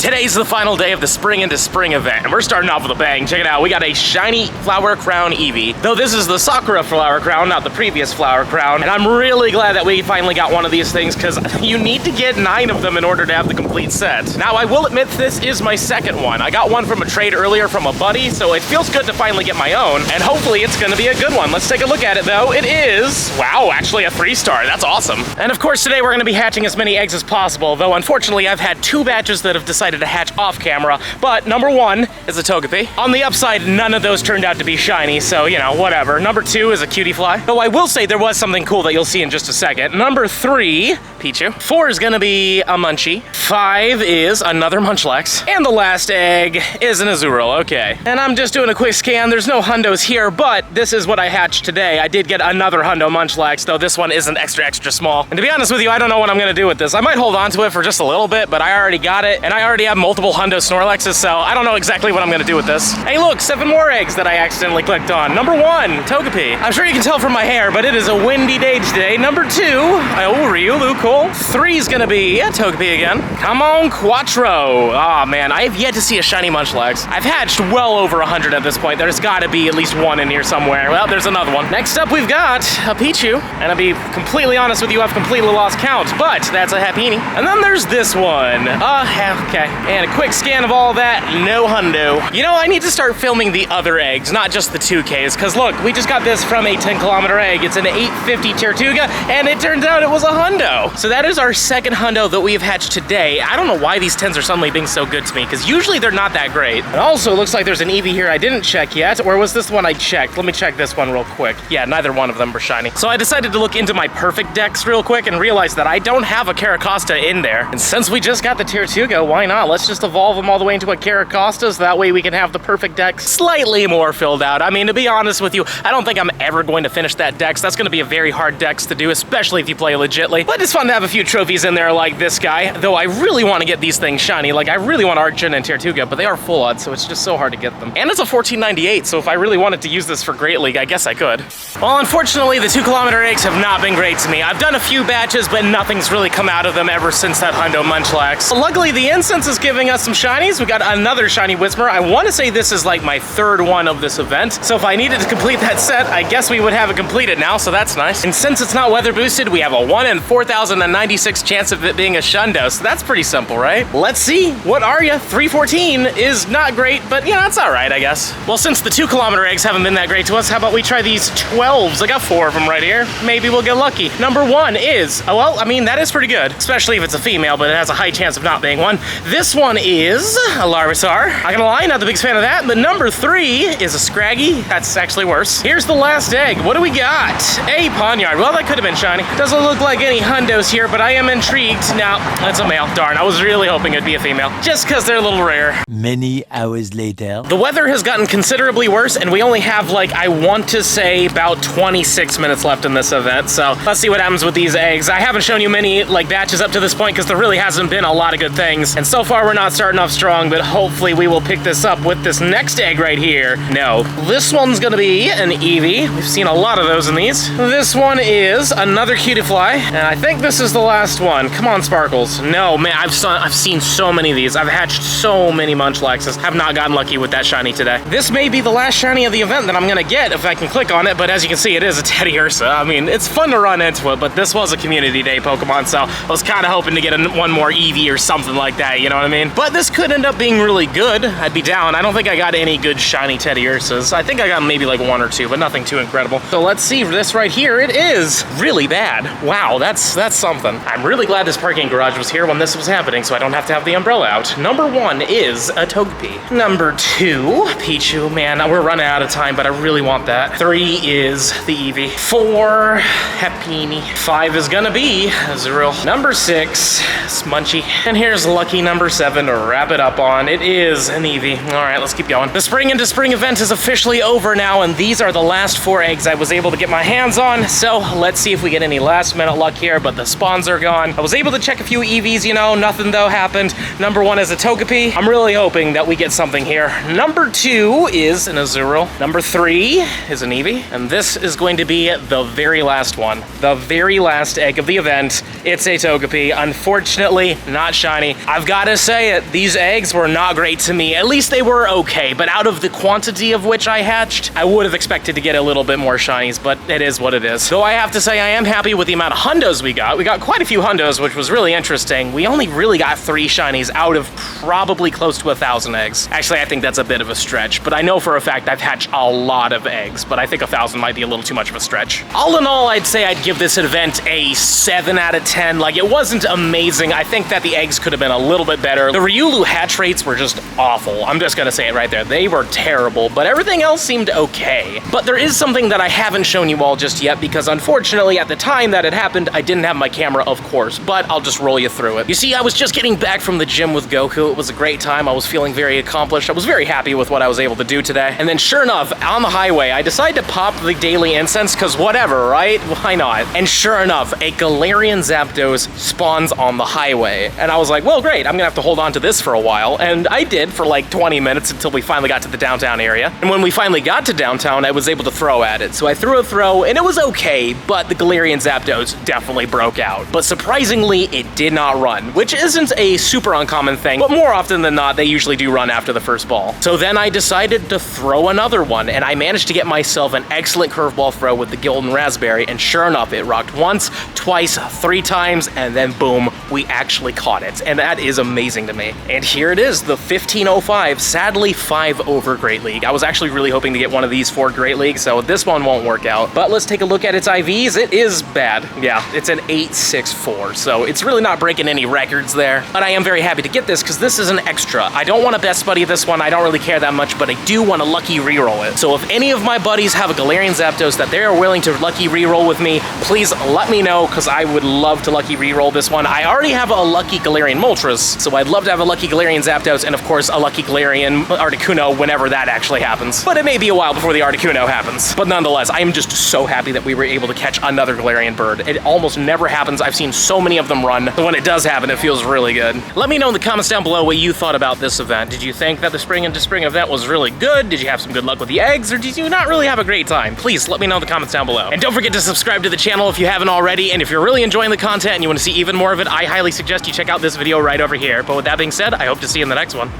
Today's the final day of the Spring into Spring event, and we're starting off with a bang. Check it out, we got a shiny Flower Crown Eevee. Though this is the Sakura Flower Crown, not the previous Flower Crown. And I'm really glad that we finally got one of these things, because you need to get 9 of them in order to have the complete set. Now, I will admit this is my second one. I got one from a trade earlier from a buddy, so it feels good to finally get my own, and hopefully it's gonna be a good one. Let's take a look at it, though. It is, wow, actually a 3-star. That's awesome. And of course, today we're gonna be hatching as many eggs as possible, though unfortunately I've had 2 batches that have decided to hatch off camera, but number 1 is a Togepi. On the upside, none of those turned out to be shiny, so, you know, whatever. Number 2 is a Cutie Fly, though I will say there was something cool that you'll see in just a second. Number 3, Pichu. 4 is gonna be a Munchie. 5 is another Munchlax. And the last egg is an Azurill, okay. And I'm just doing a quick scan. There's no hundos here, but this is what I hatched today. I did get another hundo Munchlax, though this one isn't extra small. And to be honest with you, I don't know what I'm gonna do with this. I might hold on to it for just a little bit, but I already got it, and I already have multiple hundo Snorlaxes, so I don't know exactly what I'm gonna do with this. Hey look, 7 more eggs that I accidentally clicked on. Number 1, Togepi. I'm sure you can tell from my hair, but it is a windy day today. Number 2, oh, Riolu, cool. 3 is gonna be a Togepi again. Come on, Quattro. Oh man, I have yet to see a shiny Munchlax. I've hatched well over 100 at this point. There's gotta be at least 1 in here somewhere. Well, there's another one. Next up, we've got a Pichu, and I'll be completely honest with you, I've completely lost count, but that's a Happiny. And then there's this one. Okay. And a quick scan of all that, no hundo. You know, I need to start filming the other eggs, not just the 2Ks, because look, we just got this from a 10-kilometer egg. It's an 850 Tortuga, and it turns out it was a hundo. So that is our second hundo that we have hatched today. I don't know why these 10s are suddenly being so good to me, because usually they're not that great. It also looks like there's an Eevee here I didn't check yet, or was this one I checked? Let me check this one real quick. Yeah, neither one of them were shiny. So I decided to look into my perfect decks real quick and realized that I don't have a Caracosta in there. And since we just got the Tortuga, why not? Let's just evolve them all the way into a Caracosta, so that way we can have the perfect deck slightly more filled out. I mean, to be honest with you, I don't think I'm ever going to finish that dex. That's going to be a very hard dex to do, especially if you play legitly. But it's fun to have a few trophies in there like this guy, though I really want to get these things shiny. Like, I really want Archon and Tortuga, but they are full odds, so it's just so hard to get them. And it's a 1498, so if I really wanted to use this for Great League, I guess I could. Well, unfortunately, the 2-kilometer eggs have not been great to me. I've done a few batches, but nothing's really come out of them ever since that hundo Munchlax. Luckily, the incense is giving us some shinies. We got another shiny Whismur. I want to say this is like my 3rd one of this event, so if I needed to complete that set, I guess we would have it completed now, so that's nice. And since it's not weather boosted, we have a 1 in 4,096 chance of it being a Shundo, so that's pretty simple, right? Let's see. What are you? 314 is not great, but you know, it's all right, I guess. Well, since the 2-kilometer eggs haven't been that great to us, how about we try these 12s? I got 4 of them right here. Maybe we'll get lucky. Number 1 is, oh, well, I mean, that is pretty good, especially if it's a female, but it has a high chance of not being one. This one is a Larvitar. Not gonna lie, not the biggest fan of that, but number 3 is a Scraggy. That's actually worse. Here's the last egg. What do we got? A Pawniard. Well, that could have been shiny. Doesn't look like any hundos here, but I am intrigued. No, that's a male. Darn, I was really hoping it'd be a female, just because they're a little rare. Many hours later. The weather has gotten considerably worse, and we only have, like, I want to say about 26 minutes left in this event, so let's see what happens with these eggs. I haven't shown you many, like, batches up to this point, because there really hasn't been a lot of good things, and so far we're not starting off strong, but hopefully we will pick this up with this next egg right here. No, this one's gonna be an Eevee. We've seen a lot of those in these. This one is another Cutie Fly, and I think this is the last one. Come on, Sparkles. No, man, I've seen so many of these. I've hatched so many Munchlaxes. Have not gotten lucky with that shiny today. This may be the last shiny of the event that I'm gonna get if I can click on it, but as you can see, it is a Teddy Ursa. I mean, it's fun to run into it, but this was a community day Pokemon, so I was kind of hoping to get one more Eevee or something like that, you know what I mean? But this could end up being really good. I'd be down. I don't think I got any good shiny Teddy Ursas. I think I got maybe like 1 or 2, but nothing too incredible. So let's see this right here. It is really bad. Wow, that's something. I'm really glad this parking garage was here when this was happening, so I don't have to have the umbrella out. Number 1 is a Togepi. Number 2, Pichu. Man, we're running out of time, but I really want that. 3 is the Eevee. 4, Happiny. 5 is gonna be Azurill. Number 6, Munchie. And here's lucky number 7 to wrap it up on. It is an Eevee. All right, let's keep going. The Spring into Spring event is officially over now, and these are the last 4 eggs I was able to get my hands on, so let's see if we get any last minute luck here, but the spawns are gone. I was able to check a few Eevees, you know, nothing though happened. Number 1 is a Togepi. I'm really hoping that we get something here. Number 2 is an Azurill. Number 3 is an Eevee, and this is going to be the very last one. The very last egg of the event. It's a Togepi. Unfortunately, not shiny. I've got to say it, these eggs were not great to me. At least they were okay, but out of the quantity of which I hatched, I would have expected to get a little bit more shinies, but it is what it is. So I have to say I am happy with the amount of hundos we got. We got quite a few hundos, which was really interesting. We only really got 3 shinies out of probably close to 1,000 eggs. Actually, I think that's a bit of a stretch, but I know for a fact I've hatched a lot of eggs, but I think 1,000 might be a little too much of a stretch. All in all, I'd say I'd give this event a 7 out of 10. Like, it wasn't amazing. I think that the eggs could have been a little bit better. The Riolu hatch rates were just awful. I'm just gonna say it right there. They were terrible, but everything else seemed okay. But there is something that I haven't shown you all just yet, because unfortunately, at the time that it happened, I didn't have my camera, of course, but I'll just roll you through it. You see, I was just getting back from the gym with Goku. It was a great time. I was feeling very accomplished. I was very happy with what I was able to do today. And then sure enough, on the highway, I decided to pop the daily incense, because whatever, right? Why not? And sure enough, a Galarian Zapdos spawns on the highway. And I was like, well, great, I'm gonna have to hold on to this for a while. And I did for like 20 minutes until we finally got to the downtown area. And when we finally got to downtown, I was able to throw at it. So I threw a throw, and it was okay, but the Galarian Zapdos definitely broke out. But surprisingly, it did not run, which isn't a super uncommon thing, but more often than not, they usually do run after the first ball. So then I decided to throw another one, and I managed to get myself an excellent curveball throw with the Golden Raspberry, and sure enough, it rocked once, twice, 3 times, and then boom, we actually caught it. And that is amazing to me. And here it is, the 1505, sadly 5 over Great League. I was actually really hoping to get one of these for Great League, so this one won't work out. But let's take a look at its IVs. It is bad. Yeah, it's an 864, so it's really not breaking any records there. But I am very happy to get this, because this is an extra. I don't want to best buddy this one. I don't really care that much, but I do want to lucky reroll it. So if any of my buddies have a Galarian Zapdos that they are willing to lucky reroll with me, please let me know, because I would love to lucky reroll this one. I already have a lucky Galarian Moltres, so I'd love to have a lucky Galarian Zapdos, and of course a lucky Galarian Articuno whenever that actually happens. But it may be a while before the Articuno happens. But nonetheless, I am just so happy that we were able to catch another Galarian Bird. It almost never happens. I've seen so many of them run, so when it does happen, it feels really good. Let me know in the comments down below what you thought about this event. Did you think that the Spring into Spring event was really good? Did you have some good luck with the eggs, or did you not really have a great time? Please let me know in the comments down below. And don't forget to subscribe to the channel if you haven't already, and if you're really enjoying the content and you want to see even more of it, I highly suggest you check out this video right over here. But with that being said, I hope to see you in the next one.